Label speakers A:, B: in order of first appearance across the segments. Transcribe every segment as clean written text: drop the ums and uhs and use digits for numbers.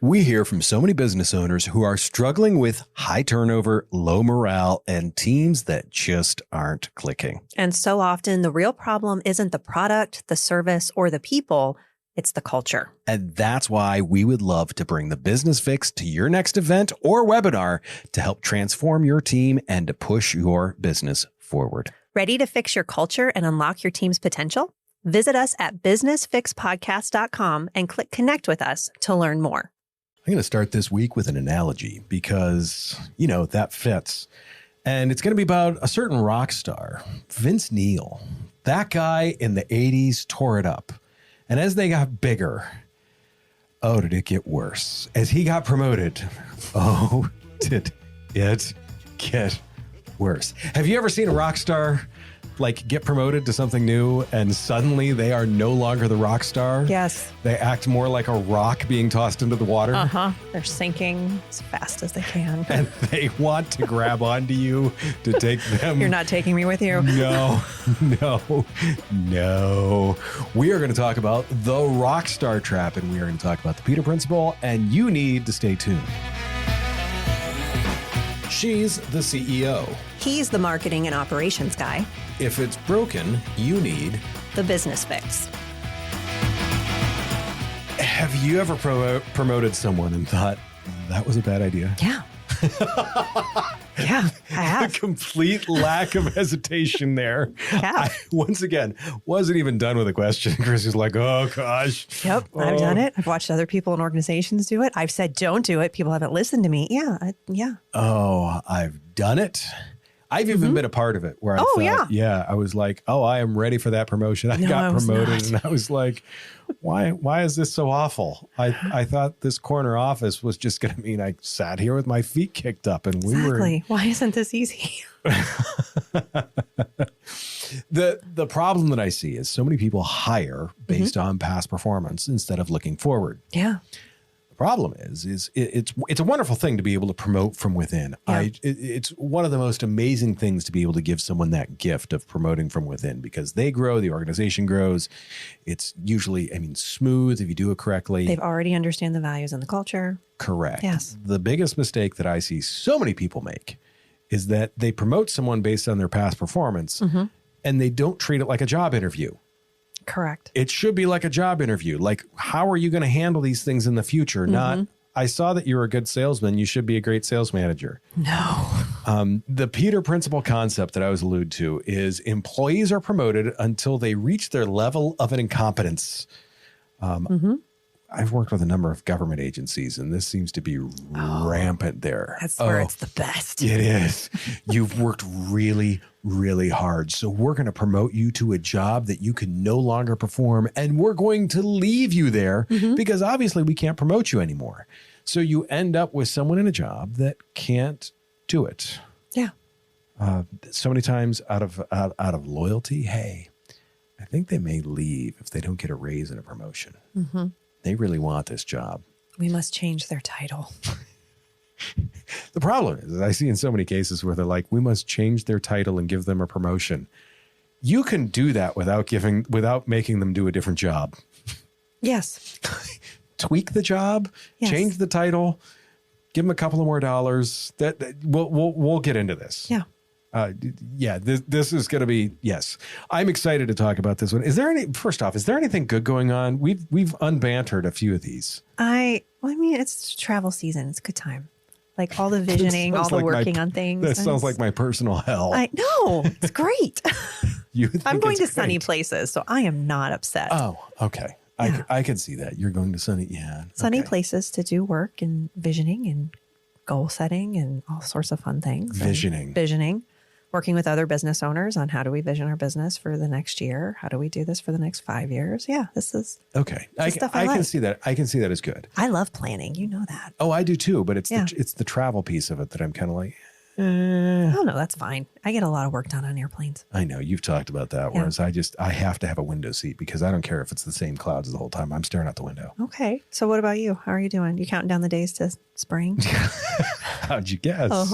A: We hear from so many business owners who are struggling with high turnover, low morale, and teams that just aren't clicking.
B: And so often the real problem isn't the product, the service, or the people. It's the culture.
A: And that's why we would love to bring the business fix to your next event or webinar to help transform your team and to push your business forward.
B: Ready to fix your culture and unlock your team's potential? Visit us at businessfixpodcast.com and click connect with us to learn more.
A: I'm going to start this week with an analogy because, that fits. And it's going to be about a certain rock star, Vince Neil. That guy in the 80s tore it up. And as they got bigger, did it get worse? As he got promoted, did it get worse? Have you ever seen a rock star get promoted to something new and suddenly they are no longer the rock star?
B: Yes.
A: They act more like a rock being tossed into the water.
B: They're sinking as fast as they can.
A: And they want to grab onto you to take them.
B: You're not taking me with you.
A: No. We are going to talk about the Rockstar Trap, and we are going to talk about the Peter Principle, and you need to stay tuned. She's the CEO.
B: He's the marketing and operations guy.
A: If it's broken, you need
B: the business fix.
A: Have you ever promoted someone and thought that was a bad idea?
B: Yeah. Yeah, I have.
A: A complete lack of hesitation there.
B: Yeah.
A: I, once again, wasn't even done with the question. Chris is like, oh, gosh.
B: Yep, I've done it. I've watched other people in organizations do it. I've said, don't do it. People haven't listened to me. Yeah.
A: Oh, I've done it. I've even been a part of it where I thought, I was like, I am ready for that promotion. I got promoted and I was like, why is this so awful? I thought this corner office was just going to mean I sat here with my feet kicked up and we were.
B: Why isn't this easy?
A: The problem that I see is so many people hire based on past performance instead of looking forward.
B: Yeah.
A: Problem is it's a wonderful thing to be able to promote from within.
B: Yeah.
A: It's one of the most amazing things to be able to give someone that gift of promoting from within because they grow, the organization grows. It's usually, smooth if you do it correctly.
B: They've already understand the values and the culture.
A: Correct.
B: Yes.
A: The biggest mistake that I see so many people make is that they promote someone based on their past performance and they don't treat it like a job interview.
B: Correct.
A: It should be like a job interview. Like, how are you going to handle these things in the future? Not, I saw that you're a good salesman. You should be a great sales manager.
B: No.
A: The Peter Principle concept that I was alluded to is employees are promoted until they reach their level of an incompetence. I've worked with a number of government agencies, and this seems to be rampant there.
B: That's where it's the best.
A: It is. You've worked really, really hard. So we're going to promote you to a job that you can no longer perform, and we're going to leave you there because obviously we can't promote you anymore. So you end up with someone in a job that can't do it.
B: Yeah.
A: So many times out of loyalty, hey, I think they may leave if they don't get a raise and a promotion. They really want this job.
B: We must change their title.
A: The problem is I see in so many cases where they're like, we must change their title and give them a promotion. You can do that without making them do a different job.
B: Yes.
A: Tweak the job, change the title, give them a couple of more dollars. We'll get into this.
B: Yeah.
A: This is going to be, yes. I'm excited to talk about this one. First off, is there anything good going on? We've unbantered a few of these.
B: It's travel season. It's a good time. Like all the visioning, all the working on things.
A: That sounds like my personal hell.
B: I know. It's great. I'm going to
A: great.
B: Sunny places, so I am not upset.
A: Oh, okay. Yeah. I can see that. You're going to sunny
B: places to do work and visioning and goal setting and all sorts of fun things. Visioning. Working with other business owners on how do we vision our business for the next year? How do we do this for the next 5 years? Yeah, this is
A: okay. I can see that. I can see that as good.
B: I love planning. You know that.
A: Oh, I do too. But it's the travel piece of it that I'm kind of like,
B: Oh, no, that's fine. I get a lot of work done on airplanes.
A: I know. You've talked about that. Whereas I have to have a window seat because I don't care if it's the same clouds the whole time. I'm staring out the window.
B: Okay. So what about you? How are you doing? You counting down the days to spring?
A: How'd you guess?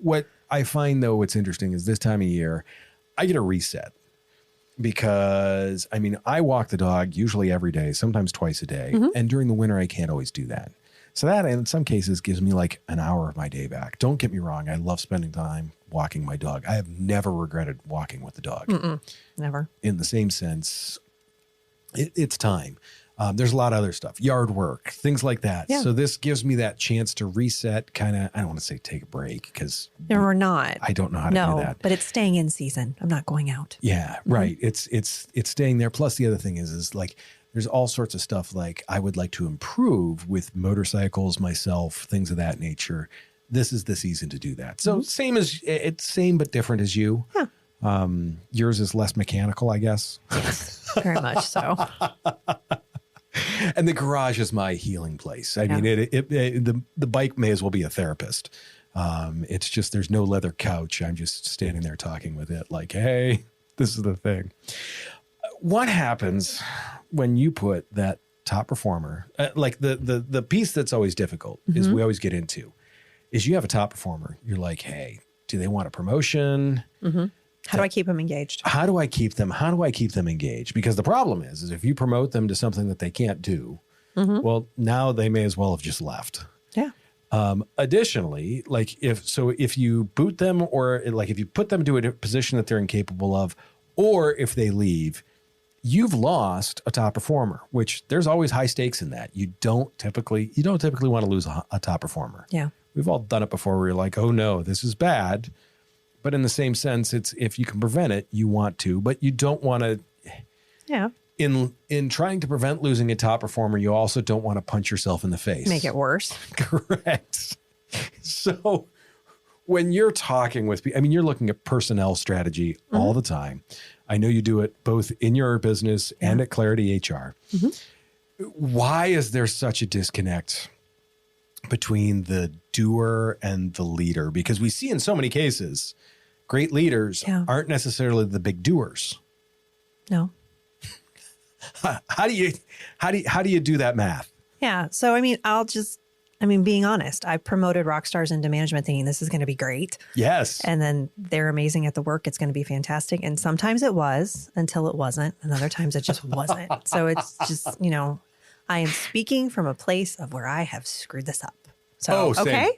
A: What I find, though, what's interesting is this time of year, I get a reset. because, I mean, I walk the dog usually every day, sometimes twice a day. And during the winter, I can't always do that. So that in some cases gives me like an hour of my day back. Don't get me wrong. I love spending time walking my dog. I have never regretted walking with the dog.
B: Never.
A: In the same sense, it's time. There's a lot of other stuff, yard work, things like that.
B: Yeah.
A: So this gives me that chance to reset, kind of, I don't want to say take a break because
B: we're not.
A: I don't know how to do that.
B: But it's staying in season. I'm not going out.
A: Yeah, right. It's staying there. Plus the other thing is like, there's all sorts of stuff like I would like to improve with motorcycles, myself, things of that nature. This is the season to do that. So same but different as you.
B: Yeah.
A: Yours is less mechanical, I guess.
B: Yes, very much so.
A: And the garage is my healing place. I mean, the bike may as well be a therapist. It's just there's no leather couch. I'm just standing there talking with it like, hey, this is the thing. What happens when you put that top performer, like the piece that's always difficult is we always get into, is you have a top performer. You're like, hey, do they want a promotion?
B: How do I keep them engaged?
A: How do I keep them engaged? Because the problem is if you promote them to something that they can't do, well, now they may as well have just left.
B: Yeah.
A: Additionally, like if you boot them or like if you put them to a position that they're incapable of, or if they leave, you've lost a top performer, which there's always high stakes in that. You don't typically want to lose a top performer.
B: Yeah.
A: We've all done it before where you're like, oh no, this is bad. But in the same sense, it's if you can prevent it, you want to, but you don't want to.
B: Yeah.
A: In trying to prevent losing a top performer, you also don't want to punch yourself in the face.
B: Make it worse.
A: Correct. So when you're talking with people, I mean, you're looking at personnel strategy all the time. I know you do it both in your business and at Clarity HR. Why is there such a disconnect between the doer and the leader? Because we see in so many cases, great leaders aren't necessarily the big doers.
B: No.
A: How do you do that math?
B: Yeah. So, I mean, being honest, I promoted Rockstars into management thinking this is going to be great.
A: Yes.
B: And then they're amazing at the work. It's going to be fantastic. And sometimes it was until it wasn't. And other times it just wasn't. So it's just, I am speaking from a place of where I have screwed this up. So,
A: same,
B: okay.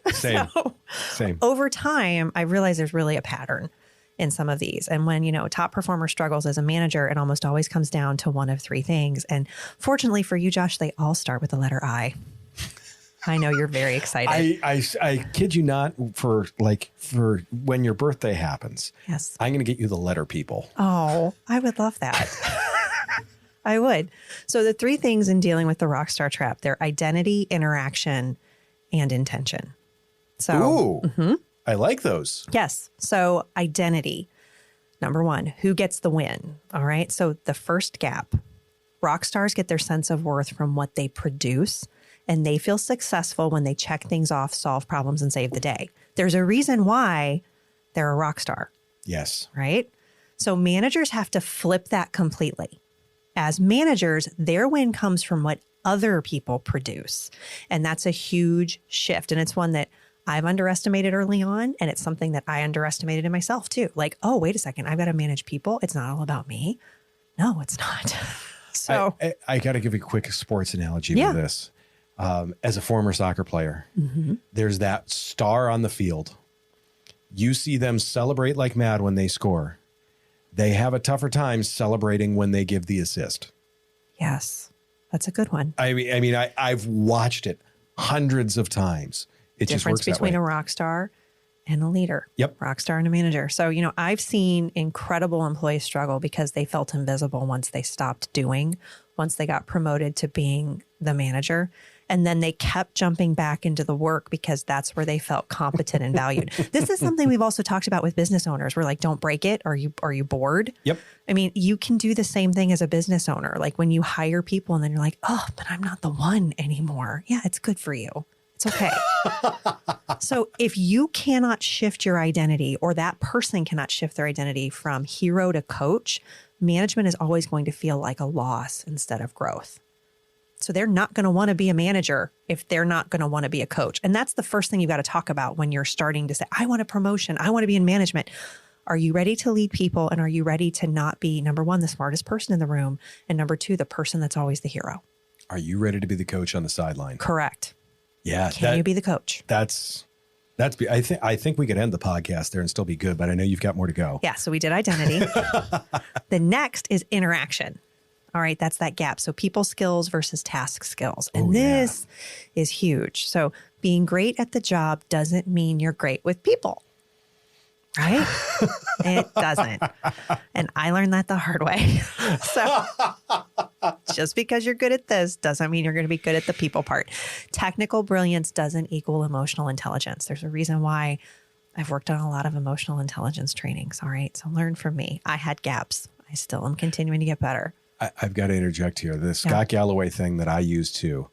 A: Same.
B: Over time, I realized there's really a pattern in some of these. And when, top performer struggles as a manager, it almost always comes down to one of three things. And fortunately for you, Josh, they all start with the letter I. I know you're very excited.
A: I kid you not, for when your birthday happens.
B: Yes.
A: I'm going to get you the letter people.
B: Oh, I would love that. I would. So the three things in dealing with the Rockstar Trap, they're identity, interaction, and intention. So,
A: I like those.
B: Yes. So identity, number one, who gets the win? All right. So the first gap, rock stars get their sense of worth from what they produce, and they feel successful when they check things off, solve problems, and save the day. There's a reason why they're a rock star.
A: Yes.
B: Right. So managers have to flip that completely. As managers, their win comes from what other people produce. And that's a huge shift. And it's one that I've underestimated early on. And it's something that I underestimated in myself too. Like, oh, wait a second, I've got to manage people. It's not all about me. No, it's not. So
A: I got to give you a quick sports analogy with this. As a former soccer player, there's that star on the field. You see them celebrate like mad when they score. They have a tougher time celebrating when they give the assist.
B: Yes, that's a good one.
A: I mean, I've watched it hundreds of times. It just works that way.
B: Difference between a rock star and a leader.
A: Yep.
B: Rock star and a manager. So, I've seen incredible employees struggle because they felt invisible once they stopped doing, once they got promoted to being the manager. And then they kept jumping back into the work because that's where they felt competent and valued. This is something we've also talked about with business owners. We're like, don't break it. Are you bored?
A: Yep.
B: I mean, you can do the same thing as a business owner. Like when you hire people and then you're like, oh, but I'm not the one anymore. Yeah, it's good for you. It's okay. So if you cannot shift your identity, or that person cannot shift their identity from hero to coach, management is always going to feel like a loss instead of growth. So they're not going to want to be a manager if they're not going to want to be a coach. And that's the first thing you got to talk about when you're starting to say, I want a promotion. I want to be in management. Are you ready to lead people? And are you ready to not be, number one, the smartest person in the room, and number two, the person that's always the hero?
A: Are you ready to be the coach on the sideline?
B: Correct.
A: Yeah.
B: Can you be the coach?
A: I think we could end the podcast there and still be good, but I know you've got more to go.
B: Yeah. So we did identity. The next is interaction. All right. That's that gap. So people skills versus task skills. And this is huge. So being great at the job doesn't mean you're great with people. Right? It doesn't. And I learned that the hard way. So just because you're good at this doesn't mean you're going to be good at the people part. Technical brilliance doesn't equal emotional intelligence. There's a reason why I've worked on a lot of emotional intelligence trainings. All right. So learn from me. I had gaps. I still am continuing to get better.
A: I've got to interject here. The Scott Galloway thing that I use too.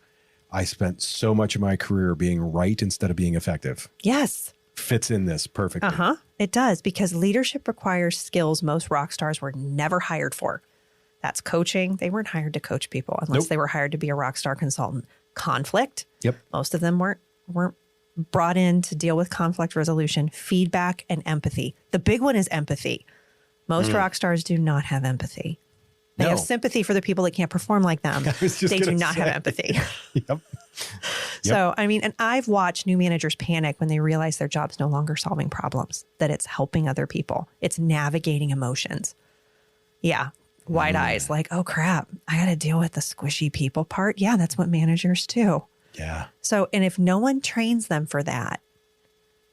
A: I spent so much of my career being right instead of being effective.
B: Yes.
A: Fits in this perfectly.
B: It does, because leadership requires skills most rock stars were never hired for. That's coaching. They weren't hired to coach people unless they were hired to be a rock star consultant. Conflict.
A: Yep.
B: Most of them weren't brought in to deal with conflict resolution, feedback, and empathy. The big one is empathy. Most rock stars do not have empathy. They have sympathy for the people that can't perform like them. They do not have empathy.
A: Yep.
B: So, I mean, and I've watched new managers panic when they realize their job's no longer solving problems, that it's helping other people. It's navigating emotions. Yeah. Wide eyes, like, oh crap, I got to deal with the squishy people part. Yeah, that's what managers do.
A: Yeah.
B: So, and if no one trains them for that,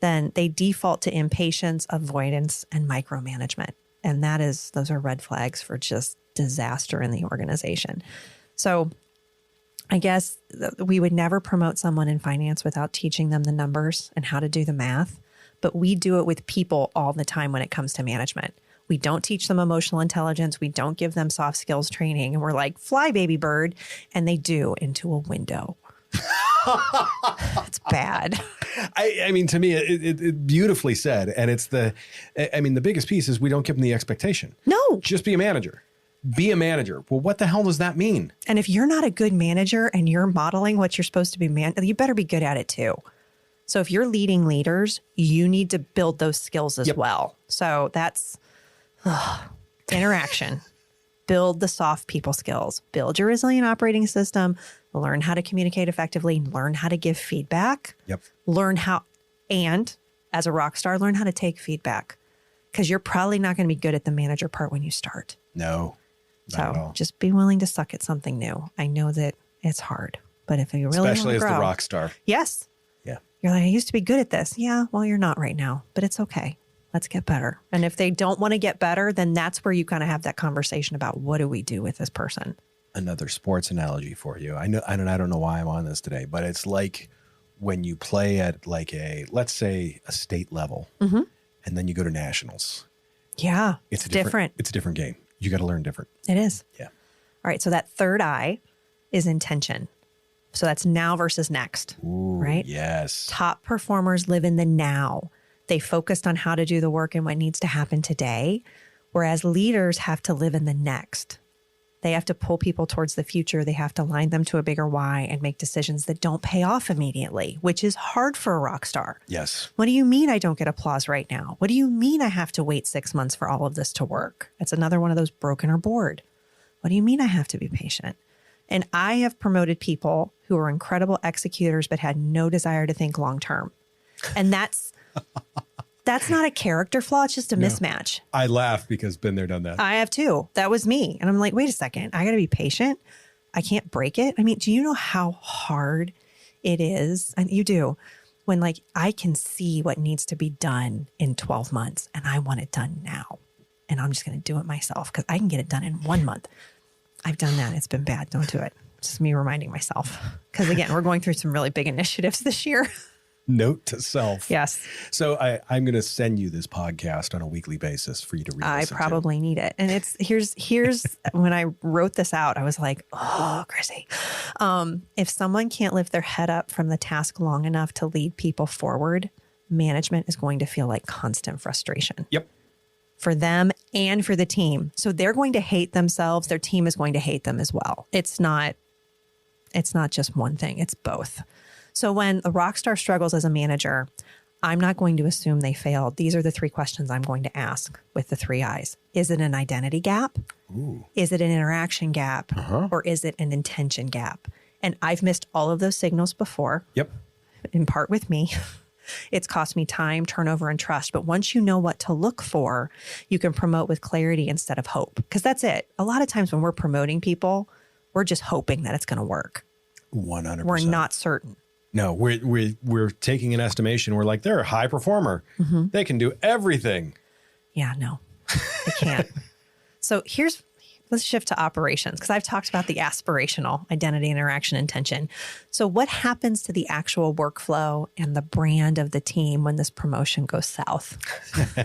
B: then they default to impatience, avoidance, and micromanagement. And those are red flags for just disaster in the organization. So I guess we would never promote someone in finance without teaching them the numbers and how to do the math. But we do it with people all the time when it comes to management. We don't teach them emotional intelligence. We don't give them soft skills training. And we're like, fly, baby bird. And they do into a window. It's bad.
A: I mean, to me, it beautifully said. And it's the biggest piece is we don't give them the expectation.
B: No.
A: Just be a manager. Be a manager. Well, what the hell does that mean?
B: And if you're not a good manager and you're modeling what you're supposed to be, you better be good at it too. So if you're leading leaders, you need to build those skills as well. So that's interaction. Build the soft people skills. Build your resilient operating system. Learn how to communicate effectively. Learn how to give feedback.
A: Yep.
B: Learn how, and as a rock star, learn how to take feedback, because you're probably not going to be good at the manager part when you start.
A: No.
B: So just be willing to suck at something new. I know that it's hard, but if you really
A: especially
B: want to grow,
A: as the rock star.
B: Yes.
A: Yeah.
B: You're like, I used to be good at this. Yeah. Well, you're not right now, but it's okay. Let's get better. And if they don't want to get better, then that's where you kind of have that conversation about what do we do with this person?
A: Another sports analogy for you. I don't know why I'm on this today, but it's like when you play at like let's say a state level, and then you go to nationals.
B: Yeah. It's different.
A: It's a different game. You got to learn different.
B: It is.
A: Yeah.
B: All right. So that third eye is intention. So that's now versus next.
A: Ooh,
B: right?
A: Yes.
B: Top performers live in the now. They focused on how to do the work and what needs to happen today, whereas leaders have to live in the next. They have to pull people towards the future. They have to line them to a bigger why and make decisions that don't pay off immediately, which is hard for a rock star.
A: Yes.
B: What do you mean I don't get applause right now? What do you mean I have to wait 6 months for all of this to work? That's another one of those broken or bored. What do you mean I have to be patient? And I have promoted people who are incredible executors but had no desire to think long term. And that's not a character flaw. It's just a mismatch.
A: I laugh because been there, done that.
B: I have too. That was me. And I'm like, wait a second. I got to be patient. I can't break it. I mean, do you know how hard it is? And you do. When like I can see what needs to be done in 12 months and I want it done now. And I'm just going to do it myself because I can get it done in 1 month. I've done that. It's been bad. Don't do it. It's just me reminding myself. Because again, we're going through some really big initiatives this year.
A: Note to self.
B: Yes.
A: So I'm going to send you this podcast on a weekly basis for you to read.
B: I probably need it. And here's when I wrote this out, I was like, oh, Chrissy, if someone can't lift their head up from the task long enough to lead people forward, management is going to feel like constant frustration.
A: Yep.
B: For them and for the team. So they're going to hate themselves. Their team is going to hate them as well. It's not just one thing. It's both. So when a rock star struggles as a manager, I'm not going to assume they failed. These are the 3 questions I'm going to ask with the 3 I's. Is it an identity gap?
A: Ooh.
B: Is it an interaction gap? Or is it an intention gap? And I've missed all of those signals before.
A: Yep.
B: In part with me. It's cost me time, turnover, and trust. But once you know what to look for, you can promote with clarity instead of hope. Because that's it. A lot of times when we're promoting people, we're just hoping that it's going to work.
A: 100%.
B: We're not certain.
A: No, we're taking an estimation. We're like, they're a high performer. They can do everything.
B: Yeah, no, they can't. So let's shift to operations, because I've talked about the aspirational identity, interaction, intention. So what happens to the actual workflow and the brand of the team when this promotion goes south? We're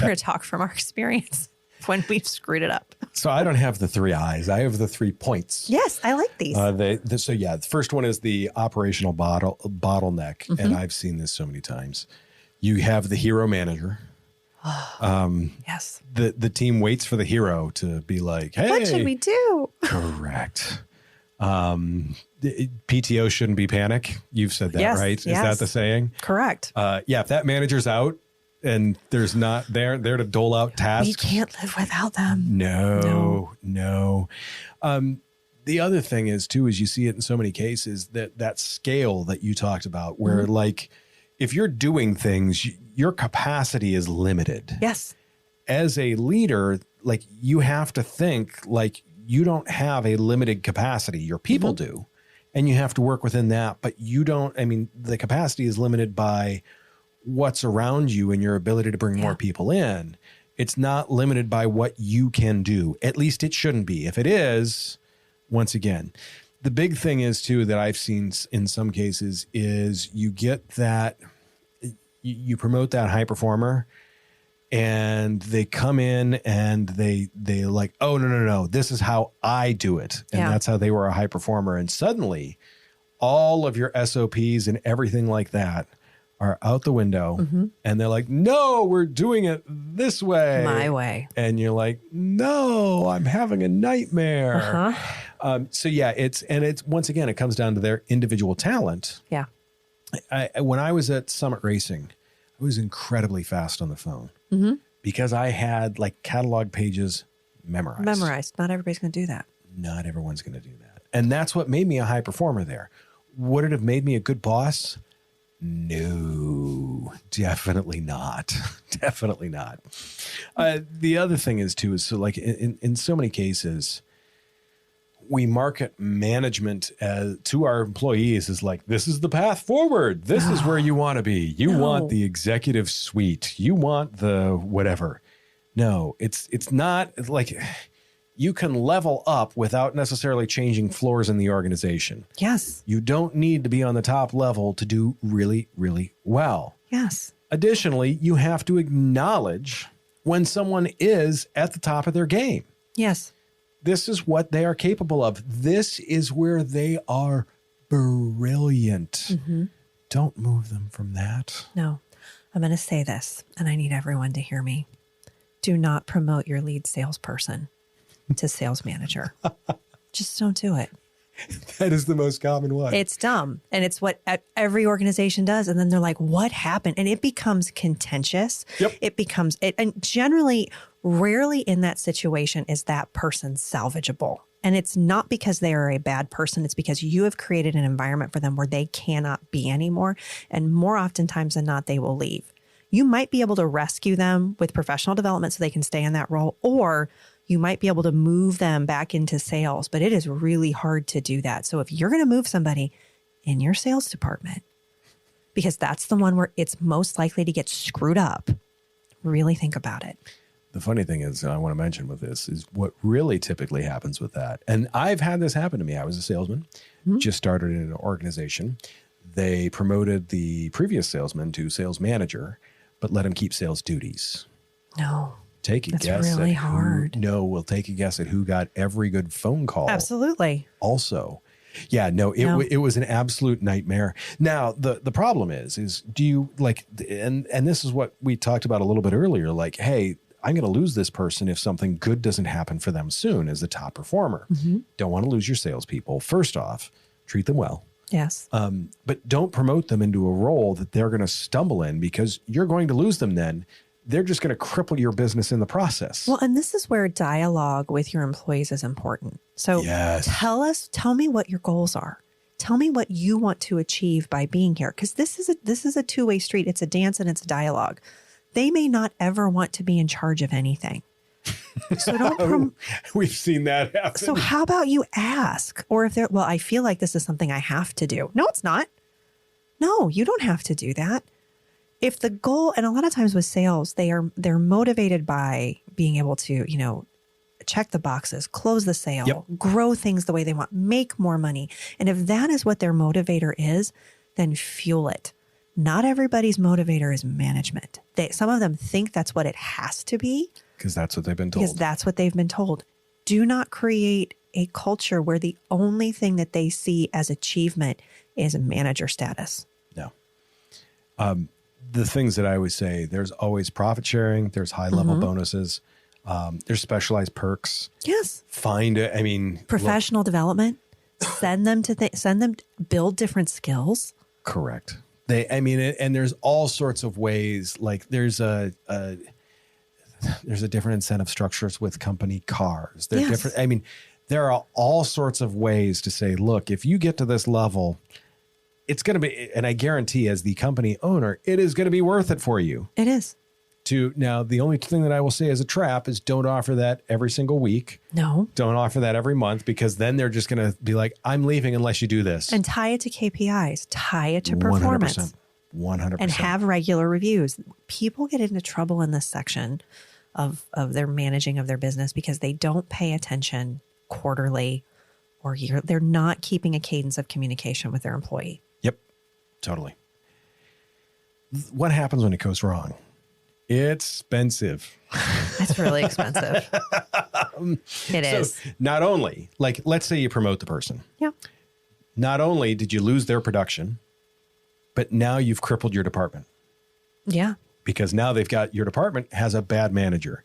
B: going to talk from our experience when we've screwed it up.
A: So I don't have the 3 I's. I have the 3 points.
B: Yes, I like these.
A: The first one is the operational bottleneck. And I've seen this so many times. You have the hero manager.
B: Yes.
A: The team waits for the hero to be like, hey.
B: What should we do?
A: Correct. PTO shouldn't be panic. You've said that,
B: Yes,
A: right? Is
B: yes.
A: that the saying?
B: Correct.
A: If that manager's out and there's not there to dole out tasks.
B: We can't live without them.
A: No. The other thing is too, is you see it in so many cases that scale that you talked about where like, if you're doing things, your capacity is limited.
B: Yes.
A: As a leader, like you have to think like you don't have a limited capacity. Your people do, and you have to work within that, but you don't. I mean, the capacity is limited by what's around you and your ability to bring more people in. It's not limited by what you can do. At least it shouldn't be. If it is, once again, the big thing is too that I've seen in some cases is you get that you promote that high performer and they come in and they like, oh, no, this is how I do it. And that's how they were a high performer. And suddenly all of your SOPs and everything like that are out the window. And they're like, no, we're doing it this way.
B: My way.
A: And you're like, no, I'm having a nightmare. So it's once again, it comes down to their individual talent.
B: Yeah.
A: When I was at Summit Racing, I was incredibly fast on the phone because I had like catalog pages memorized.
B: Not everybody's going to do that.
A: Not everyone's going to do that. And that's what made me a high performer there. Would it have made me a good boss? No, definitely not. Definitely not. The other thing is too, is so like in so many cases, we market management to our employees as like, this is the path forward. This is where you want to be. You want the executive suite. You want the whatever. No, it's not. It's like you can level up without necessarily changing floors in the organization.
B: Yes.
A: You don't need to be on the top level to do really, really well.
B: Yes.
A: Additionally, you have to acknowledge when someone is at the top of their game.
B: Yes.
A: This is what they are capable of. This is where they are brilliant. Don't move them from that.
B: No, I'm going to say this, and I need everyone to hear me. Do not promote your lead salesperson to sales manager. Just don't do it.
A: That is the most common one.
B: It's dumb. And it's what every organization does. And then they're like, what happened? And it becomes contentious.
A: Yep.
B: And generally, rarely in that situation is that person salvageable. And it's not because they are a bad person. It's because you have created an environment for them where they cannot be anymore. And more oftentimes than not, they will leave. You might be able to rescue them with professional development so they can stay in that role, or you might be able to move them back into sales, but it is really hard to do that. So if you're going to move somebody in your sales department, because that's the one where it's most likely to get screwed up, really think about it.
A: The funny thing is, I want to mention with this, is what really typically happens with that. And I've had this happen to me. I was a salesman, just started in an organization. They promoted the previous salesman to sales manager, but let him keep sales duties.
B: No.
A: Take a
B: That's
A: guess.
B: really hard.
A: We'll take a guess at who got every good phone call.
B: Absolutely.
A: Also. Yeah, it was an absolute nightmare. Now, the problem is do you like, and this is what we talked about a little bit earlier, like, hey, I'm going to lose this person if something good doesn't happen for them soon as a top performer. Don't want to lose your salespeople. First off, treat them well.
B: Yes.
A: But don't promote them into a role that they're going to stumble in, because you're going to lose them then. They're just going to cripple your business in the process.
B: Well, and this is where dialogue with your employees is important. So tell me what your goals are. Tell me what you want to achieve by being here. Because this is a two-way street. It's a dance and it's a dialogue. They may not ever want to be in charge of anything. So don't.
A: We've seen that happen.
B: So how about you ask? Or if well, I feel like this is something I have to do. No, it's not. No, you don't have to do that. If the goal, and a lot of times with sales, they're motivated by being able to, check the boxes, close the sale, grow things the way they want, make more money. And if that is what their motivator is, then fuel it. Not everybody's motivator is management. Some of them think that's what it has to be.
A: Because that's what they've been told.
B: Because that's what they've been told. Do not create a culture where the only thing that they see as achievement is manager status.
A: No. The things that I always say, there's always profit sharing. There's high level bonuses. There's specialized perks.
B: Yes. Professional development. Send them to build different skills.
A: Correct. And there's all sorts of ways. Like there's a different incentive structures with company cars. They're different. There are all sorts of ways to say, look, if you get to this level, it's going to be, and I guarantee as the company owner, it is going to be worth it for you.
B: It is.
A: Now, the only thing that I will say as a trap is don't offer that every single week.
B: No.
A: Don't offer that every month, because then they're just going to be like, I'm leaving unless you do this.
B: And tie it to KPIs, tie it to performance.
A: 100%.
B: And have regular reviews. People get into trouble in this section of their managing of their business because they don't pay attention quarterly or year. They're not keeping a cadence of communication with their employee.
A: Yep, totally. What happens when it goes wrong? It's expensive.
B: It's really expensive. It is.
A: Not only, like, let's say you promote the person.
B: Yeah.
A: Not only did you lose their production, but now you've crippled your department.
B: Yeah.
A: Because now your department has a bad manager.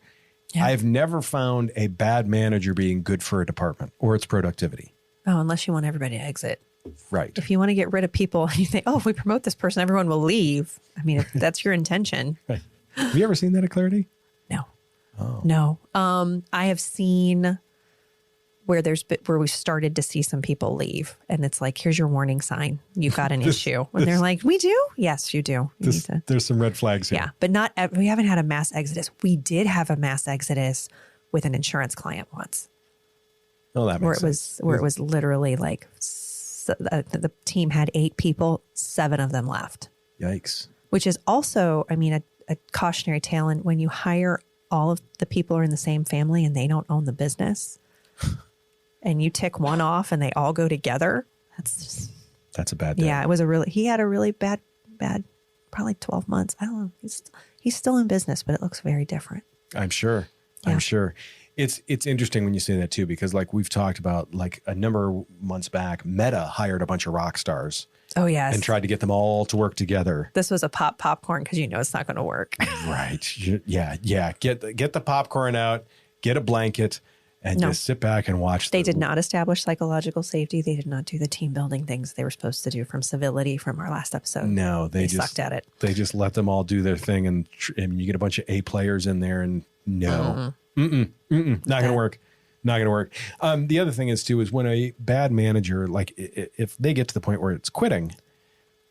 A: Yeah. I've never found a bad manager being good for a department or its productivity.
B: Oh, unless you want everybody to exit.
A: Right.
B: If you want to get rid of people and you think, if we promote this person, everyone will leave. If that's your intention.
A: Right. Have you ever seen that at Clarity?
B: No.
A: Oh.
B: No. I have seen where we started to see some people leave, and it's like, here's your warning sign. You've got an issue. And they're like, we do? Yes, you do.
A: There's some red flags here.
B: Yeah, but we haven't had a mass exodus. We did have a mass exodus with an insurance client once.
A: Oh, that makes sense.
B: Where it was literally like the team had 8 people, 7 of them left.
A: Yikes.
B: Which is also, a cautionary tale. And when you hire all of the people who are in the same family and they don't own the business, and you tick one off and they all go together,
A: that's a bad day.
B: Yeah, he had a really bad, probably 12 months. I don't know. He's still in business, but it looks very different.
A: I'm sure. Yeah. I'm sure. It's interesting when you say that too, because like we've talked about, like a number of months back, Meta hired a bunch of rock stars.
B: Oh, yes.
A: And tried to get them all to work together.
B: This was a popcorn because it's not going to work.
A: Right. Yeah. Get the popcorn out, get a blanket, and just sit back and watch.
B: They did not establish psychological safety. They did not do the team building things they were supposed to do from civility from our last episode.
A: No, they just
B: sucked at it. They
A: just let them all do their thing, and you get a bunch of A players in there, and no. Not going to work. Not going to work. The other thing is when a bad manager, like if they get to the point where it's quitting,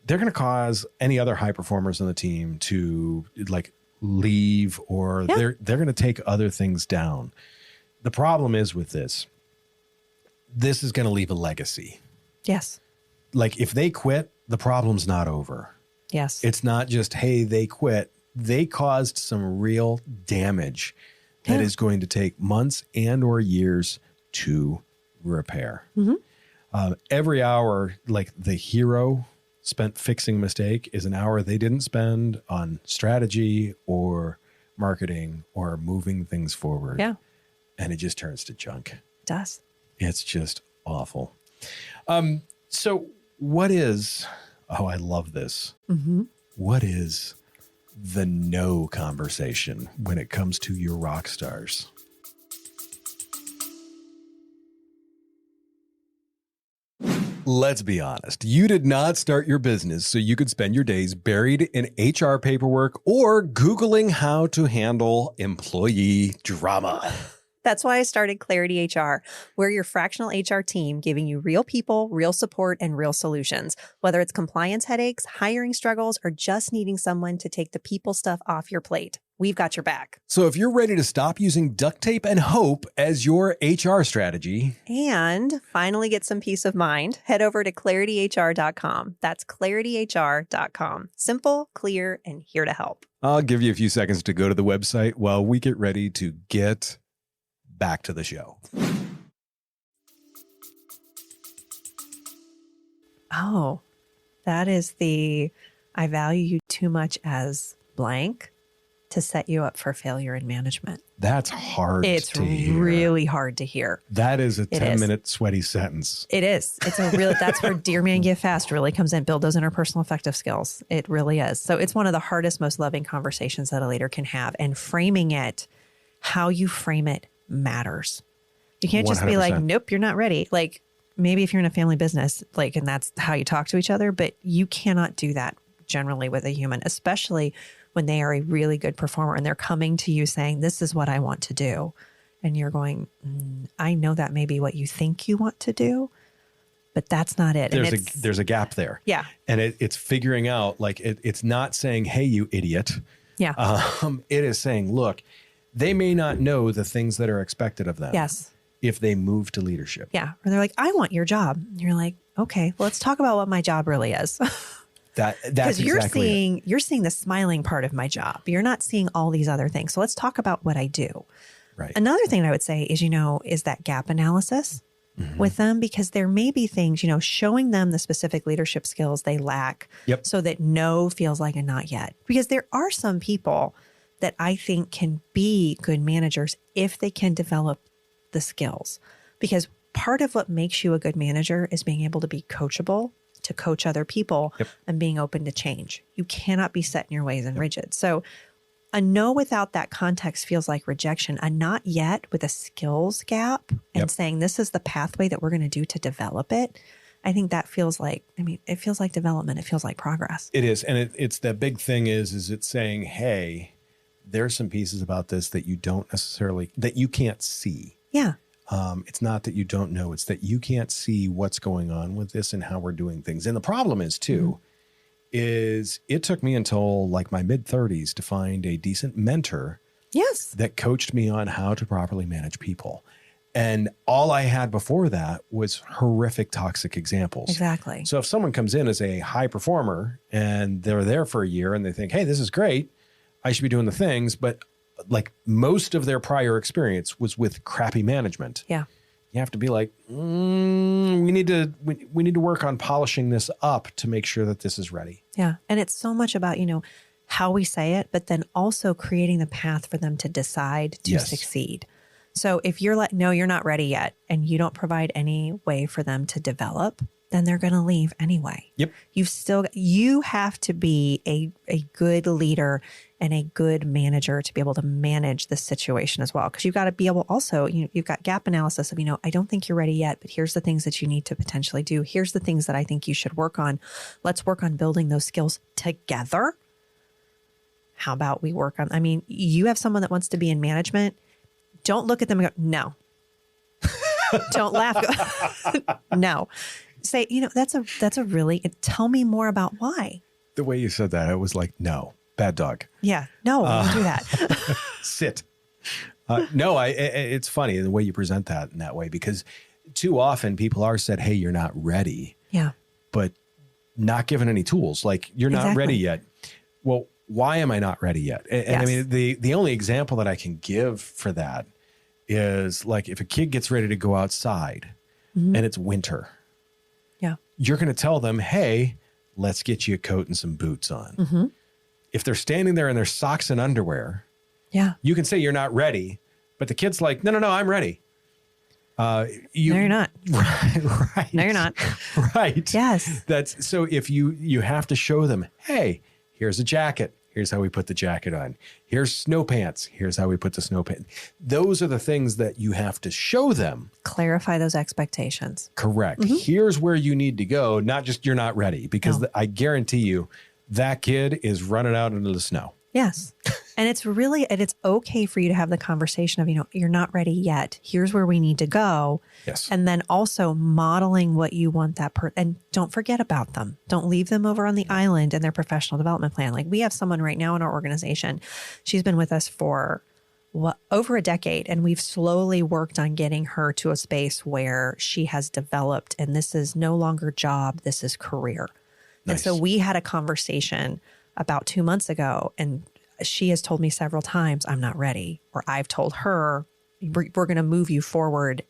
A: they're going to cause any other high performers on the team to like leave, or they're going to take other things down. The problem is with this is going to leave a legacy.
B: Yes.
A: Like if they quit, the problem's not over.
B: Yes.
A: It's not just, hey, they quit. They caused some real damage that is going to take months and or years to repair. Mm-hmm. Every hour, like the hero spent fixing a mistake, is an hour they didn't spend on strategy or marketing or moving things forward. Yeah. And it just turns to junk. It
B: does.
A: It's just awful. So what is, I love this. Mm-hmm. What is the no conversation when it comes to your rock stars? Let's be honest. You did not start your business so you could spend your days buried in HR paperwork or Googling how to handle employee drama.
B: That's why I started Clarity HR. We're your fractional HR team giving you real people, real support, and real solutions. Whether it's compliance headaches, hiring struggles, or just needing someone to take the people stuff off your plate, we've got your back.
A: So if you're ready to stop using duct tape and hope as your HR strategy
B: and finally get some peace of mind, head over to clarityhr.com. That's clarityhr.com. Simple, clear, and here to help.
A: I'll give you a few seconds to go to the website while we get ready to get back to the show.
B: Oh, that is the I value you too much as blank to set you up for failure in management.
A: That's hard to hear.
B: It's really hard to hear.
A: That is a 10-minute sweaty sentence.
B: It is. It's a real, that's where Dear Man Give Fast really comes in. Build those interpersonal effective skills. It really is. So it's one of the hardest, most loving conversations that a leader can have. And framing it, how you frame it matters. You can't just
A: 100%.
B: be like, nope, you're not ready. Like maybe if you're in a family business, like, and that's how you talk to each other, but you cannot do that generally with a human, especially when they are a really good performer and they're coming to you saying, this is what I want to do. And you're going, I know that may be what you think you want to do, but that's not it.
A: There's a gap there.
B: Yeah.
A: And it's figuring out, like, it's not saying, hey, you idiot.
B: Yeah.
A: It is saying, look, they may not know the things that are expected of them.
B: Yes.
A: If they move to leadership.
B: Yeah. Or they're like, I want your job. And you're like, okay, well, let's talk about what my job really is.
A: That's
B: because
A: exactly
B: you're seeing the smiling part of my job. You're not seeing all these other things. So let's talk about what I do.
A: Right.
B: Another thing I would say is, is that gap analysis with them, because there may be things, showing them the specific leadership skills they lack so that no feels like a not yet. Because there are some people that I think can be good managers if they can develop the skills. Because part of what makes you a good manager is being able to be coachable, to coach other people, and being open to change. You cannot be set in your ways and rigid. So a no without that context feels like rejection. A not yet with a skills gap and saying this is the pathway that we're going to do to develop it. I think that feels like, it feels like development. It feels like progress.
A: It is. And it's the big thing is it's saying, hey, there's some pieces about this that you don't necessarily, that you can't see.
B: Yeah.
A: It's not that you don't know, it's that you can't see what's going on with this and how we're doing things. And the problem is too, is it took me until like my mid-30s to find a decent mentor that coached me on how to properly manage people. And all I had before that was horrific toxic examples.
B: Exactly.
A: So if someone comes in as a high performer and they're there for a year and they think, hey, this is great, I should be doing the things, but like most of their prior experience was with crappy management.
B: Yeah.
A: You have to be like, we need to work on polishing this up to make sure that this is ready.
B: Yeah. And it's so much about, how we say it, but then also creating the path for them to decide to succeed. So if you're like, no, you're not ready yet, and you don't provide any way for them to develop, then they're going to leave anyway.
A: Yep.
B: You have to be a good leader and a good manager to be able to manage the situation as well. Because you've got to be able also, you've got gap analysis of, I don't think you're ready yet, but here's the things that you need to potentially do. Here's the things that I think you should work on. Let's work on building those skills together. How about we work on, you have someone that wants to be in management. Don't look at them and go, no. Don't laugh. No. Say, that's a really, tell me more about why.
A: The way you said that, it was like, no, bad dog.
B: Yeah. No, don't do that.
A: Sit. It's funny the way you present that in that way, because too often people are said, hey, you're not ready.
B: Yeah.
A: But not given any tools. Like, you're not ready yet. Well, why am I not ready yet? And the only example that I can give for that is like if a kid gets ready to go outside and it's winter.
B: Yeah.
A: You're going to tell them, hey, let's get you a coat and some boots on. If they're standing there in their socks and underwear, you can say you're not ready, but the kid's like, no, I'm ready.
B: No, you're not.
A: Right.
B: No, you're not.
A: Right.
B: Yes.
A: So if you have to show them, hey, here's a jacket. Here's how we put the jacket on. Here's snow pants. Here's how we put the snow pants. Those are the things that you have to show them.
B: Clarify those expectations.
A: Correct. Here's where you need to go. Not just you're not ready, because I guarantee you that kid is running out into the snow.
B: Yes. And it's okay for you to have the conversation of, you're not ready yet. Here's where we need to go.
A: Yes.
B: And then also modeling what you want that person. And don't forget about them. Don't leave them over on the island in their professional development plan. Like we have someone right now in our organization. She's been with us for over a decade. And we've slowly worked on getting her to a space where she has developed. And this is no longer job. This is career. Nice. And so we had a conversation about 2 months ago, and she has told me several times, I'm not ready. Or I've told her, we're going to move you forward.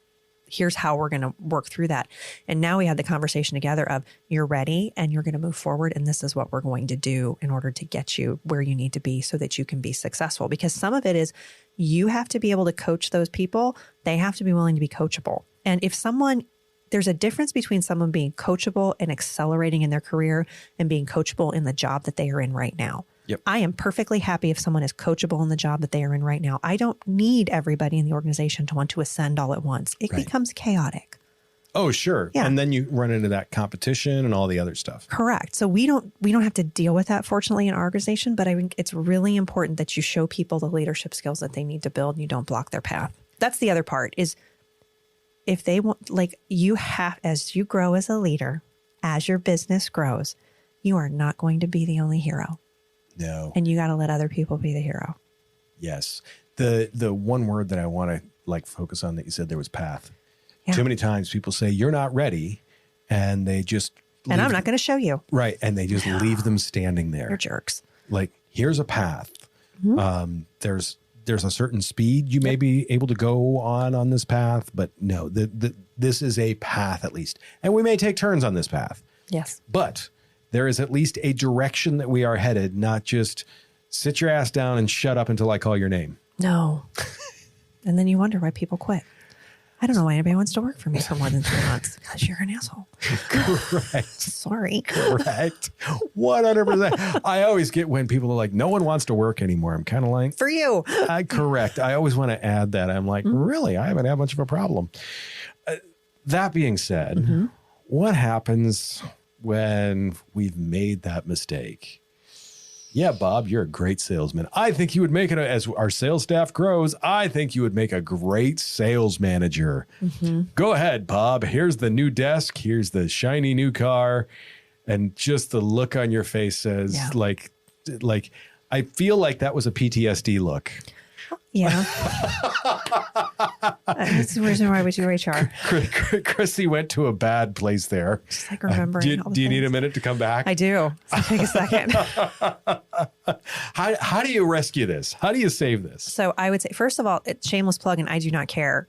B: Here's how we're going to work through that. And now we had the conversation together of you're ready and you're going to move forward. And this is what we're going to do in order to get you where you need to be so that you can be successful. Because some of it is you have to be able to coach those people. They have to be willing to be coachable. And if there's a difference between someone being coachable and accelerating in their career and being coachable in the job that they are in right now.
A: Yep.
B: I am perfectly happy if someone is coachable in the job that they are in right now. I don't need everybody in the organization to want to ascend all at once. It becomes chaotic.
A: Oh, sure.
B: Yeah.
A: And then you run into that competition and all the other stuff.
B: Correct. So we don't have to deal with that, fortunately, in our organization. But I think it's really important that you show people the leadership skills that they need to build and you don't block their path. That's the other part is if they want, as you grow as a leader, as your business grows, you are not going to be the only hero.
A: No.
B: And you got to let other people be the hero.
A: Yes. The one word that I want to focus on that you said there was path. Yeah. Too many times people say you're not ready and they just
B: and I'm not going to show you.
A: Right. And they just leave them standing there.
B: You're jerks.
A: Like, here's a path. Mm-hmm. There's a certain speed you may be able to go on this path, but no, this is a path at least. And we may take turns on this path.
B: Yes.
A: But there is at least a direction that we are headed, not just sit your ass down and shut up until I call your name.
B: No. And then you wonder why people quit. I don't know why anybody wants to work for me for more than 3 months. Because you're an asshole.
A: Correct.
B: Sorry.
A: Correct. 100%. I always get when people are like, no one wants to work anymore. I'm kind of like,
B: for you.
A: Correct. I always want to add that. I'm like, really? I haven't had much of a problem. That being said, what happens when we've made that mistake? Yeah, Bob, you're a great salesman. I think you would make it, as our sales staff grows, I think you would make a great sales manager. Go ahead, Bob. Here's the new desk. Here's the shiny new car. And just the look on your face says, like, I feel like that was a PTSD look.
B: Yeah. That's the reason why we do HR.
A: Chrissy went to a bad place there.
B: Just like remembering all the
A: do you
B: things.
A: need a minute to come back?
B: I do. So take a second.
A: How do you rescue this? How do you save this?
B: So I would say, first of all, it's shameless plug, and I do not care.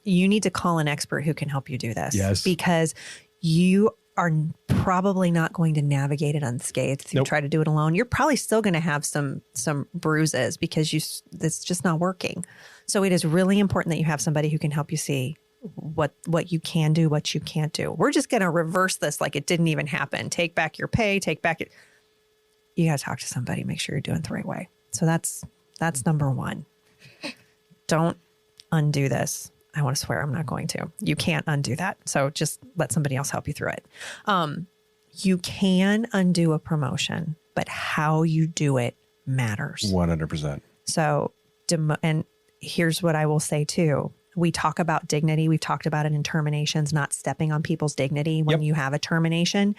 B: You need to call an expert who can help you do this.
A: Yes.
B: Because you are probably not going to navigate it unscathed. If you try to do it alone, you're probably still going to have some bruises because it's just not working. So it is really important that you have somebody who can help you see what you can do, what you can't do. We're just going to reverse this like it didn't even happen. Take back your pay, you got to talk to somebody, make sure you're doing it the right way. So that's number one. Don't undo this. I want to swear I'm not going to. You can't undo that. So just let somebody else help you through it. You can undo a promotion, but how you do it matters.
A: 100%.
B: So, and here's what I will say too. We talk about dignity. We've talked about it in terminations, not stepping on people's dignity when you have a termination.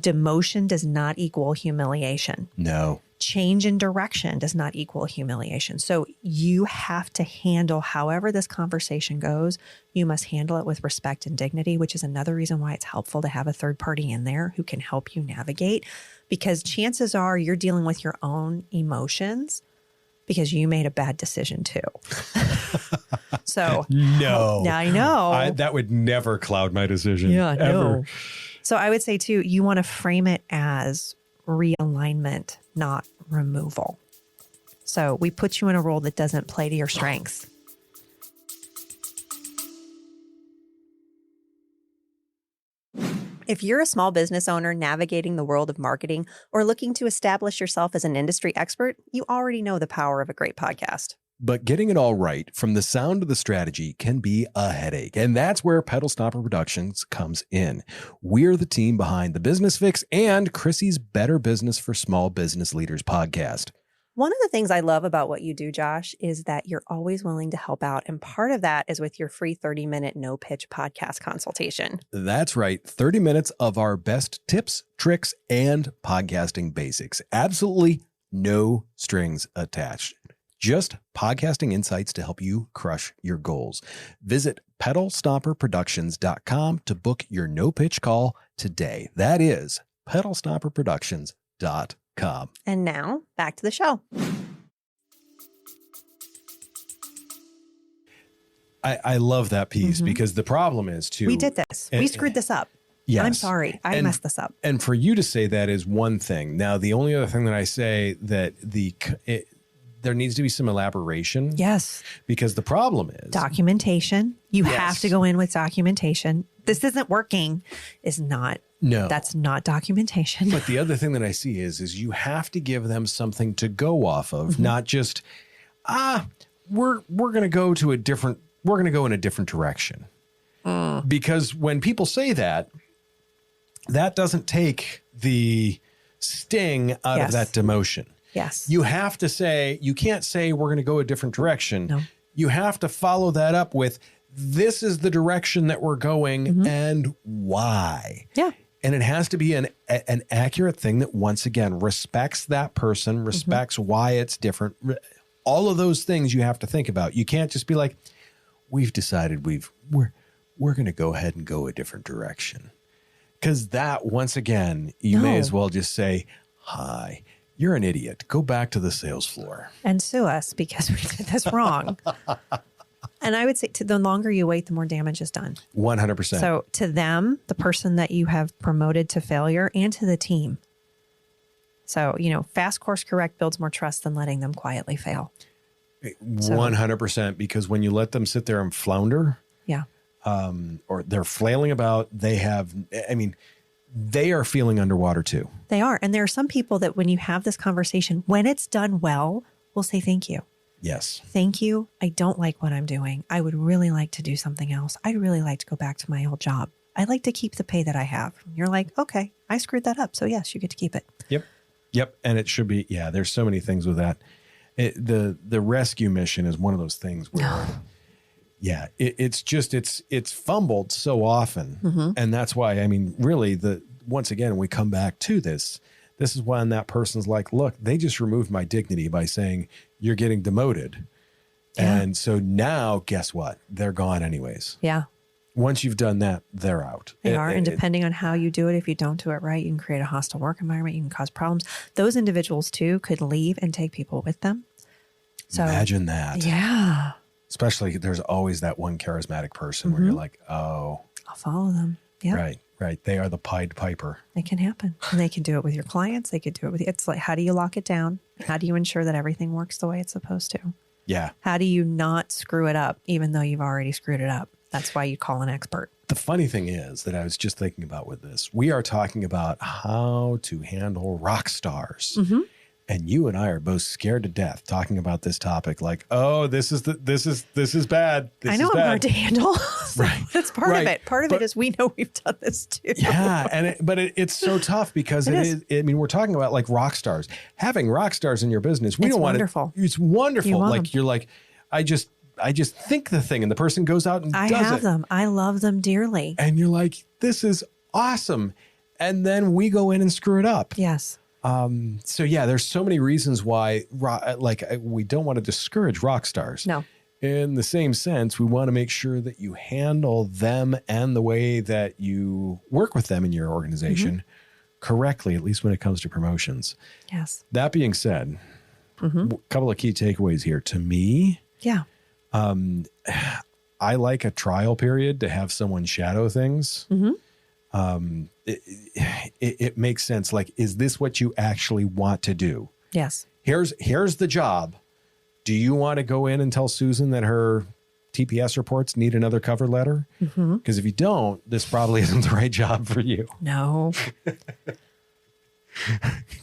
B: Demotion does not equal humiliation.
A: No.
B: Change in direction does not equal humiliation. So you have to handle, however this conversation goes, you must handle it with respect and dignity, which is another reason why it's helpful to have a third party in there who can help you navigate, because chances are you're dealing with your own emotions because you made a bad decision too. So
A: no,
B: I know
A: that would never cloud my decision.
B: Yeah,
A: ever.
B: No. So I would say too, you want to frame it as realignment, not removal. So we put you in a role that doesn't play to your strengths. If you're a small business owner navigating the world of marketing or looking to establish yourself as an industry expert, you already know the power of a great podcast.
A: But getting it all right from the sound to the strategy can be a headache. And that's where Pedal Stopper Productions comes in. We're the team behind the Business Fix and Chrissy's Better Business for Small Business Leaders podcast.
B: One of the things I love about what you do, Josh, is that you're always willing to help out. And part of that is with your free 30-minute no-pitch podcast consultation.
A: That's right. 30 minutes of our best tips, tricks, and podcasting basics. Absolutely no strings attached. Just podcasting insights to help you crush your goals. Visit pedalstopperproductions.com to book your no-pitch call today. That is pedalstopperproductions.com.
B: And now, back to the show.
A: I love that piece because the problem is too.
B: We did this. We screwed this up.
A: Yes.
B: I'm sorry. I messed this up.
A: And for you to say that is one thing. Now, the only other thing that I say that there needs to be some elaboration.
B: Yes.
A: Because the problem is
B: documentation. You have to go in with documentation. This isn't working is not.
A: No.
B: That's not documentation.
A: But the other thing that I see is you have to give them something to go off of, not just, we're going to go in a different direction. Because when people say that, that doesn't take the sting out of that demotion.
B: Yes.
A: You have to say, you can't say we're going to go a different direction.
B: No.
A: You have to follow that up with, this is the direction that we're going and why.
B: Yeah.
A: And it has to be an accurate thing that, once again, respects that person, respects why it's different. All of those things you have to think about. You can't just be like, we've decided we're going to go ahead and go a different direction. Because that, once again, you may as well just say, hi, you're an idiot. Go back to the sales floor.
B: And sue us because we did this wrong. And I would say the longer you wait, the more damage is done.
A: 100%.
B: So to them, the person that you have promoted to failure, and to the team. So, fast course correct builds more trust than letting them quietly fail.
A: 100%. Because when you let them sit there and flounder, or they're flailing about, they are feeling underwater too.
B: They are. And there are some people that when you have this conversation, when it's done well, will say thank you.
A: Yes.
B: Thank you. I don't like what I'm doing. I would really like to do something else. I'd really like to go back to my old job. I'd like to keep the pay that I have. You're like, okay, I screwed that up. So yes, you get to keep it.
A: Yep. And it should be, there's so many things with that. The rescue mission is one of those things where, it's fumbled so often. And that's why, really once again, we come back to this. This is when that person's like, look, they just removed my dignity by saying you're getting demoted. Yeah. And so now guess what? They're gone anyways.
B: Yeah.
A: Once you've done that, they're out.
B: They are. And depending on how you do it, if you don't do it right, you can create a hostile work environment. You can cause problems. Those individuals too could leave and take people with them. So
A: imagine that.
B: Yeah.
A: Especially there's always that one charismatic person where you're like, oh,
B: I'll follow them. Yeah.
A: Right. They are the Pied Piper.
B: It can happen. And they can do it with your clients. They could do it with you. It's like, how do you lock it down? How do you ensure that everything works the way it's supposed to?
A: Yeah.
B: How do you not screw it up, even though you've already screwed it up? That's why you call an expert.
A: The funny thing is that I was just thinking about with this, we are talking about how to handle rock stars. And you and I are both scared to death talking about this topic. Like, oh, this is bad.
B: I know I'm hard to handle.
A: Right.
B: That's part of it. Part of it is we know we've done this too.
A: Yeah. It's so tough because it is. We're talking about like rock stars. Having rock stars in your business, we don't want it. It's wonderful. Like you're like, I just think the thing and the person goes out and does it.
B: I have them. I love them dearly.
A: And you're like, this is awesome. And then we go in and screw it up.
B: Yes.
A: So there's so many reasons why, we don't want to discourage rock stars.
B: No.
A: In the same sense, we want to make sure that you handle them and the way that you work with them in your organization correctly, at least when it comes to promotions.
B: Yes.
A: That being said, a couple of key takeaways here. To me, I like a trial period to have someone shadow things. It makes sense. Like, is this what you actually want to do?
B: Yes.
A: Here's the job. Do you want to go in and tell Susan that her TPS reports need another cover letter? Because if you don't, this probably isn't the right job for you.
B: No.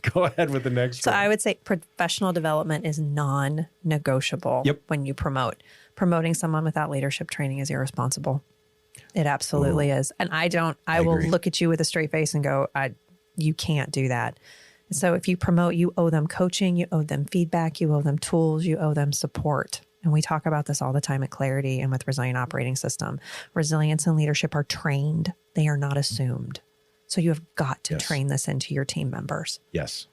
A: Go ahead with the next one.
B: So I would say professional development is non-negotiable when you promote. Promoting someone without leadership training is irresponsible. It absolutely is. And I will
A: agree.
B: look at you with a straight face and go, you can't do that. So if you promote, you owe them coaching, you owe them feedback, you owe them tools, you owe them support. And we talk about this all the time at Clarity and with Resilient Operating System. Resilience and leadership are trained. They are not assumed. So you have got to train this into your team members.
A: Yes,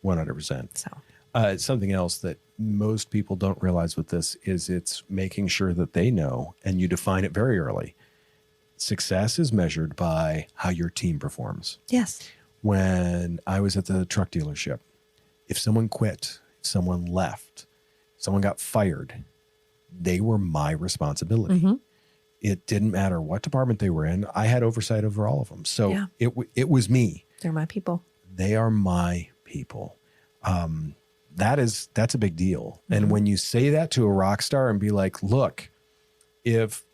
A: 100%.
B: So
A: something else that most people don't realize with this is it's making sure that they know, and you define it very early. Success is measured by how your team performs.
B: yes.
A: When I was at the truck dealership, if someone quit, if someone left, someone got fired, they were my responsibility. It didn't matter what department they were in. I had oversight over all of them. So it was me.
B: They're my people.
A: They are my people. That's a big deal. And when you say that to a rock star and be like, look, if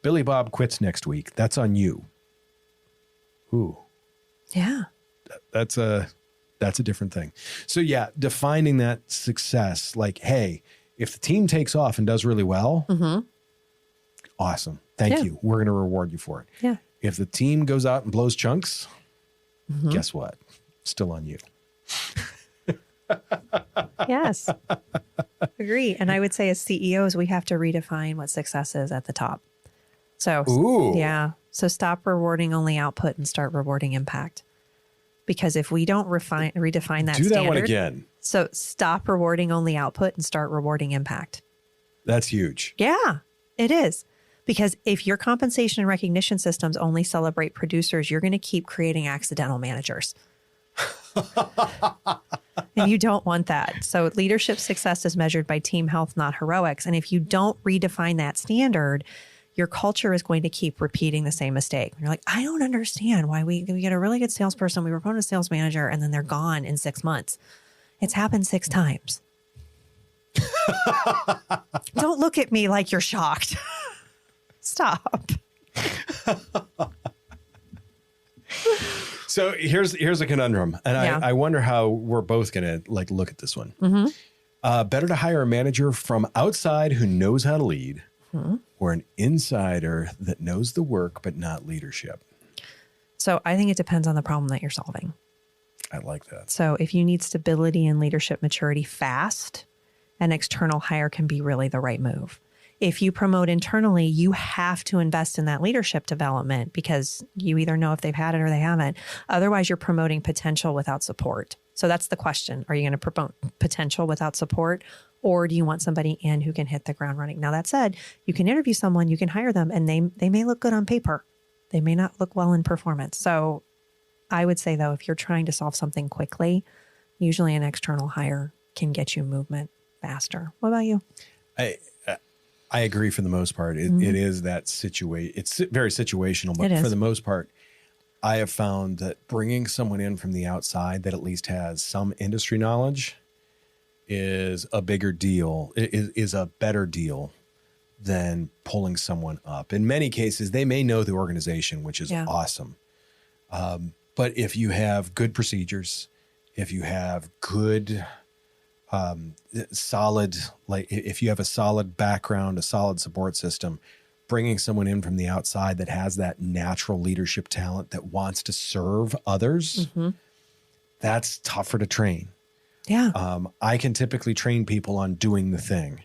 A: Billy Bob quits next week, that's on you. Ooh.
B: Yeah.
A: That's a different thing. So yeah, defining that success, like, hey, if the team takes off and does really well, awesome. Thank you. We're going to reward you for it.
B: Yeah.
A: If the team goes out and blows chunks, guess what? Still on you.
B: Yes. Agree. And I would say as CEOs, we have to redefine what success is at the top. So, So stop rewarding only output and start rewarding impact. Because if we don't redefine that
A: Do
B: standard.
A: that one again.
B: So stop rewarding only output and start rewarding impact.
A: That's huge.
B: Yeah, it is. Because if your compensation and recognition systems only celebrate producers, you're going to keep creating accidental managers. And you don't want that. So leadership success is measured by team health, not heroics. And if you don't redefine that standard, your culture is going to keep repeating the same mistake. You're like, I don't understand why we get a really good salesperson, we promote a sales manager, and then they're gone in 6 months. It's happened 6 times. Don't look at me like you're shocked. Stop.
A: So here's a conundrum, and I wonder how we're both going to look at this one. Better to hire a manager from outside who knows how to lead, or an insider that knows the work but not leadership.
B: So I think it depends on the problem that you're solving.
A: I like that.
B: So if you need stability and leadership maturity fast, an external hire can be really the right move. If you promote internally, you have to invest in that leadership development because you either know if they've had it or they haven't. Otherwise, you're promoting potential without support. So that's the question. Are you going to promote potential without support, or do you want somebody in who can hit the ground running? Now, that said, you can interview someone, you can hire them, and they may look good on paper. They may not look well in performance. So I would say, though, if you're trying to solve something quickly, usually an external hire can get you movement faster. What about you?
A: I agree for the most part. It is that situation. It's very situational, but for the most part, I have found that bringing someone in from the outside that at least has some industry knowledge is a bigger deal, is a better deal than pulling someone up. In many cases, they may know the organization, which is awesome. But if you have good procedures, if you have good solid, if you have a solid background, a solid support system, bringing someone in from the outside that has that natural leadership talent that wants to serve others, that's tougher to train.
B: Yeah.
A: I can typically train people on doing the thing.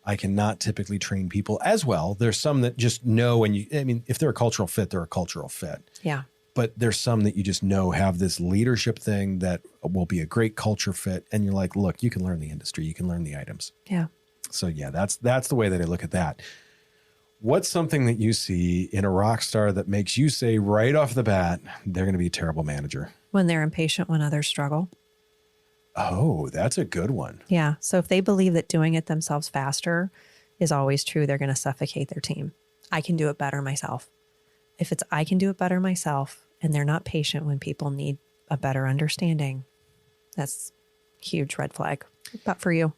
A: I cannot typically train people as well. There's some that just know, if they're a cultural fit, they're a cultural fit.
B: Yeah.
A: But there's some that you just know have this leadership thing that will be a great culture fit. And you're like, look, you can learn the industry. You can learn the items.
B: Yeah.
A: So yeah, that's the way that I look at that. What's something that you see in a rock star that makes you say right off the bat, they're going to be a terrible manager?
B: When they're impatient when others struggle.
A: Oh, that's a good one.
B: Yeah. So if they believe that doing it themselves faster is always true, they're going to suffocate their team. I can do it better myself. If it's I can do it better myself and they're not patient when people need a better understanding, that's a huge red flag. But for you?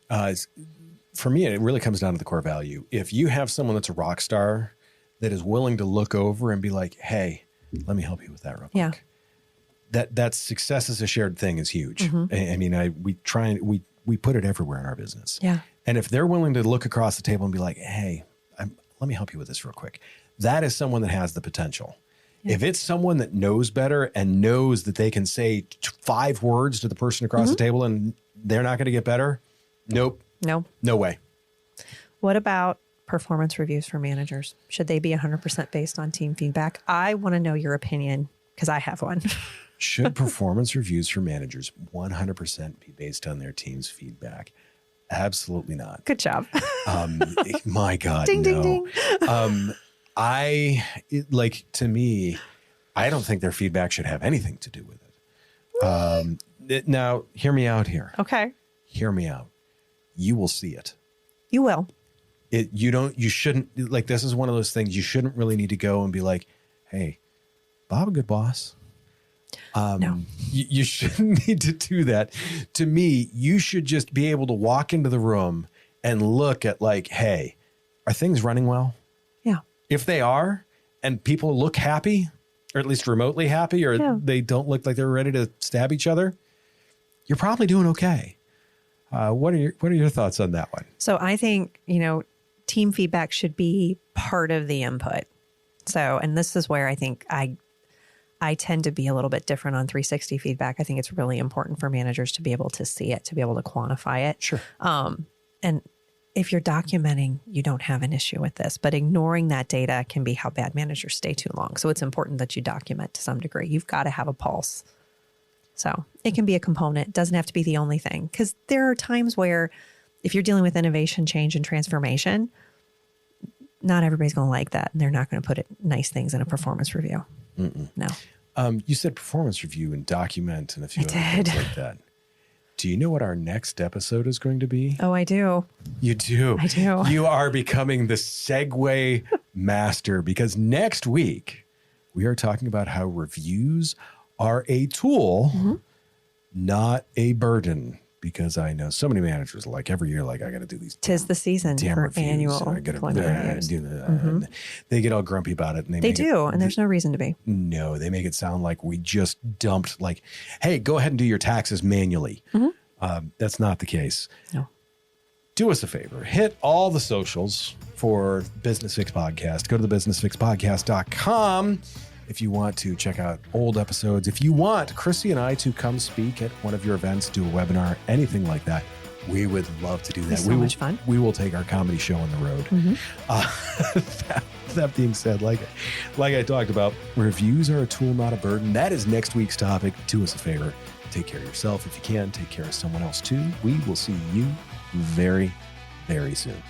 A: for me, it really comes down to the core value. If you have someone that's a rock star that is willing to look over and be like, hey, let me help you with that real quick.
B: Yeah.
A: That success as a shared thing is huge. I mean, we put it everywhere in our business.
B: Yeah.
A: And if they're willing to look across the table and be like, hey, let me help you with this real quick. That is someone that has the potential. Yeah. If it's someone that knows better and knows that they can say 5 words to the person across the table and they're not going to get better, nope. No way.
B: What about performance reviews for managers? Should they be 100% based on team feedback? I want to know your opinion because I have one.
A: Should performance reviews for managers 100% be based on their team's feedback? Absolutely not.
B: Good job.
A: My God,
B: ding,
A: no.
B: ding, ding.
A: To me, I don't think their feedback should have anything to do with it. Now, hear me out here.
B: Okay.
A: Hear me out. You will see it. You
B: will.
A: You shouldn't, like, this is one of those things you shouldn't really need to go and be like, hey, Bob, a good boss.
B: No.
A: You shouldn't need to do that. To me, you should just be able to walk into the room and look at like, hey, are things running well?
B: Yeah.
A: If they are, and people look happy, or at least remotely happy, or they don't look like they're ready to stab each other, you're probably doing okay. What are your thoughts on that one?
B: So I think, team feedback should be part of the input. So, and this is where I think I tend to be a little bit different on 360 feedback. I think it's really important for managers to be able to see it, to be able to quantify it.
A: Sure.
B: And if you're documenting, you don't have an issue with this, but ignoring that data can be how bad managers stay too long. So it's important that you document to some degree. You've got to have a pulse. So it can be a component. It doesn't have to be the only thing, because there are times where if you're dealing with innovation, change, and transformation, not everybody's going to like that. And they're not going to put nice things in a performance review. No.
A: You said performance review and document and a few other things like that. Do you know what our next episode is going to be?
B: Oh, I do.
A: You do?
B: I do.
A: You are becoming the segue master, because next week we are talking about how reviews are a tool, not a burden. Because I know so many managers, like every year, like I got to do these.
B: 'Tis the season for
A: reviews,
B: annual reviews.
A: And they get all grumpy about it. And
B: they do, and there's no reason to be.
A: No, they make it sound like we just dumped, like, hey, go ahead and do your taxes manually. That's not the case.
B: No.
A: Do us a favor. Hit all the socials for Business Fix Podcast. Go to thebusinessfixpodcast.com. If you want to check out old episodes, if you want Chrissy and I to come speak at one of your events, do a webinar, anything like that, we would love to do that.
B: It's so much fun.
A: We will take our comedy show on the road. That being said, like I talked about, reviews are a tool, not a burden. That is next week's topic. Do us a favor. Take care of yourself if you can. Take care of someone else too. We will see you very, very soon.